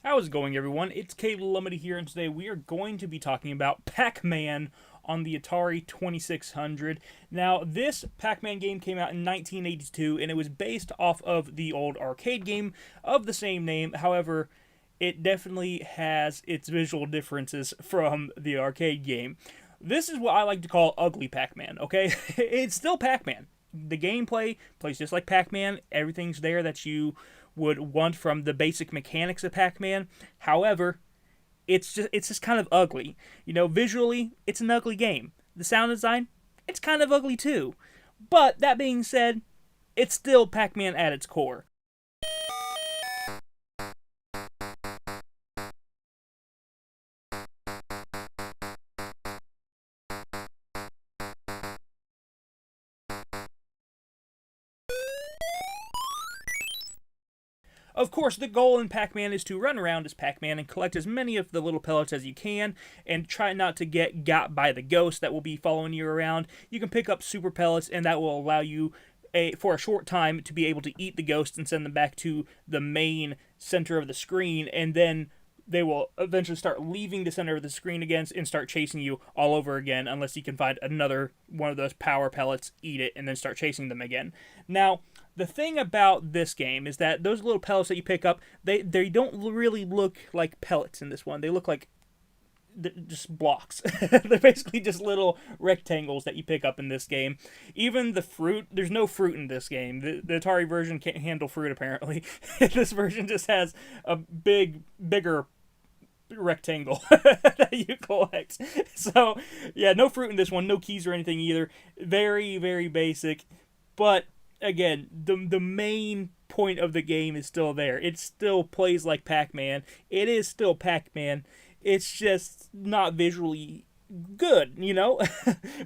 How's it going, everyone? It's Lumity here, and today we are going to be talking about Pac-Man on the Atari 2600. Now, this Pac-Man game came out in 1982, and it was based off of the old arcade game of the same name. However, it definitely has its visual differences from the arcade game. This is what I like to call ugly Pac-Man, okay? It's still Pac-Man. The gameplay plays just like Pac-Man. Everything's there that you would want from the basic mechanics of Pac-Man. However, it's just kind of ugly. Visually, it's an ugly game. The sound design, it's kind of ugly too. But that being said, it's still Pac-Man at its core. Of course, the goal in Pac-Man is to run around as Pac-Man and collect as many of the little pellets as you can, and try not to get got by the ghost that will be following you around. You can pick up super pellets, and that will allow you for a short time to be able to eat the ghost and send them back to the main center of the screen, and then they will eventually start leaving the center of the screen again and start chasing you all over again, unless you can find another one of those power pellets, eat it, and then start chasing them again. Now, the thing about this game is that those little pellets that you pick up, they don't really look like pellets in this one. They look like just blocks. They're basically just little rectangles that you pick up in this game. Even the fruit, there's no fruit in this game. The Atari version can't handle fruit, apparently. This version just has a bigger rectangle that you collect. So, yeah, no fruit in this one. No keys or anything either. Very, very basic. But, again, the main point of the game is still there. It still plays like Pac-Man. It is still Pac-Man. It's just not visually good,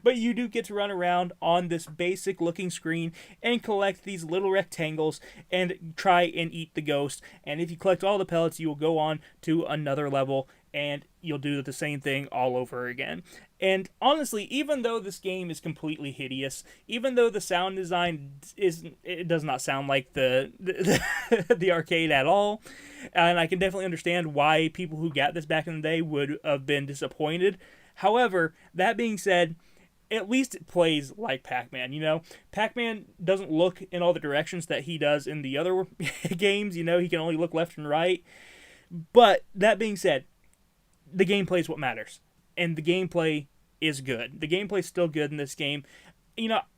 but you do get to run around on this basic looking screen and collect these little rectangles and try and eat the ghost. And if you collect all the pellets, you will go on to another level and you'll do the same thing all over again. And honestly, even though this game is completely hideous, even though the sound design it does not sound like the arcade at all, and I can definitely understand why people who got this back in the day would have been disappointed. However, that being said, at least it plays like Pac-Man, Pac-Man doesn't look in all the directions that he does in the other games, he can only look left and right. But that being said, the gameplay is what matters. And the gameplay is good. The gameplay is still good in this game.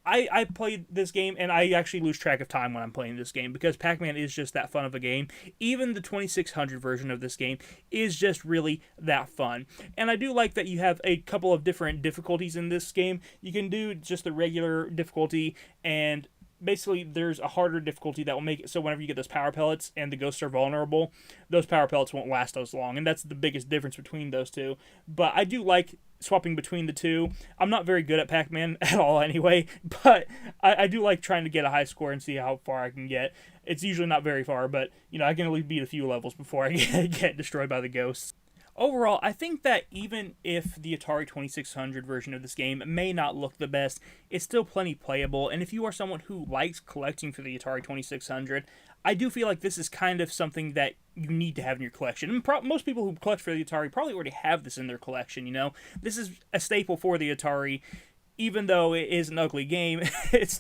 I played this game, and I actually lose track of time when I'm playing this game, because Pac-Man is just that fun of a game. Even the 2600 version of this game is just really that fun. And I do like that you have a couple of different difficulties in this game. You can do just the regular difficulty, and basically there's a harder difficulty that will make it so whenever you get those power pellets and the ghosts are vulnerable, those power pellets won't last as long, and that's the biggest difference between those two. But I do like swapping between the two. I'm not very good at Pac-Man at all anyway, but I do like trying to get a high score and see how far I can get. It's usually not very far, but I can at least beat a few levels before I get destroyed by the ghosts. Overall, I think that even if the Atari 2600 version of this game may not look the best, it's still plenty playable, and if you are someone who likes collecting for the Atari 2600, I do feel like this is kind of something that you need to have in your collection. And most people who collect for the Atari probably already have this in their collection, This is a staple for the Atari. Even though it is an ugly game, it's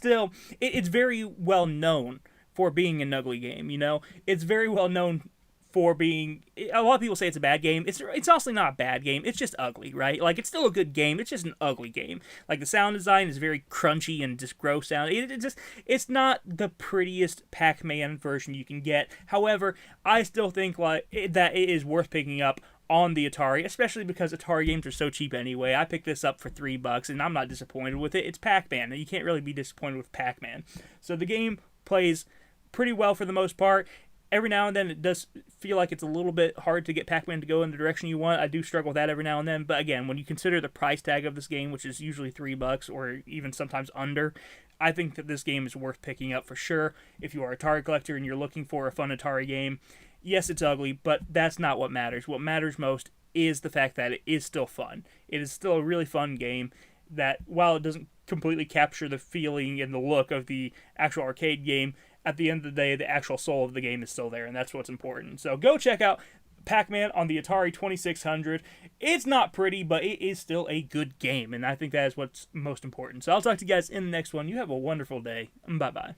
very well known for being an ugly game, It's very well known for being, a lot of people say it's a bad game. It's honestly not a bad game. It's just ugly, right? Like, it's still a good game. It's just an ugly game. Like, the sound design is very crunchy and just gross sound. It's not the prettiest Pac-Man version you can get. However, I still think that it is worth picking up on the Atari, especially because Atari games are so cheap anyway. I picked this up for $3, and I'm not disappointed with it. It's Pac-Man, and you can't really be disappointed with Pac-Man. So the game plays pretty well for the most part. Every now and then it does feel like it's a little bit hard to get Pac-Man to go in the direction you want. I do struggle with that every now and then. But again, when you consider the price tag of this game, which is usually $3 or even sometimes under, I think that this game is worth picking up for sure. If you are a Atari collector and you're looking for a fun Atari game, yes, it's ugly, but that's not what matters. What matters most is the fact that it is still fun. It is still a really fun game that, while it doesn't completely capture the feeling and the look of the actual arcade game, at the end of the day, the actual soul of the game is still there, and that's what's important. So go check out Pac-Man on the Atari 2600. It's not pretty, but it is still a good game, and I think that is what's most important. So I'll talk to you guys in the next one. You have a wonderful day. Bye-bye.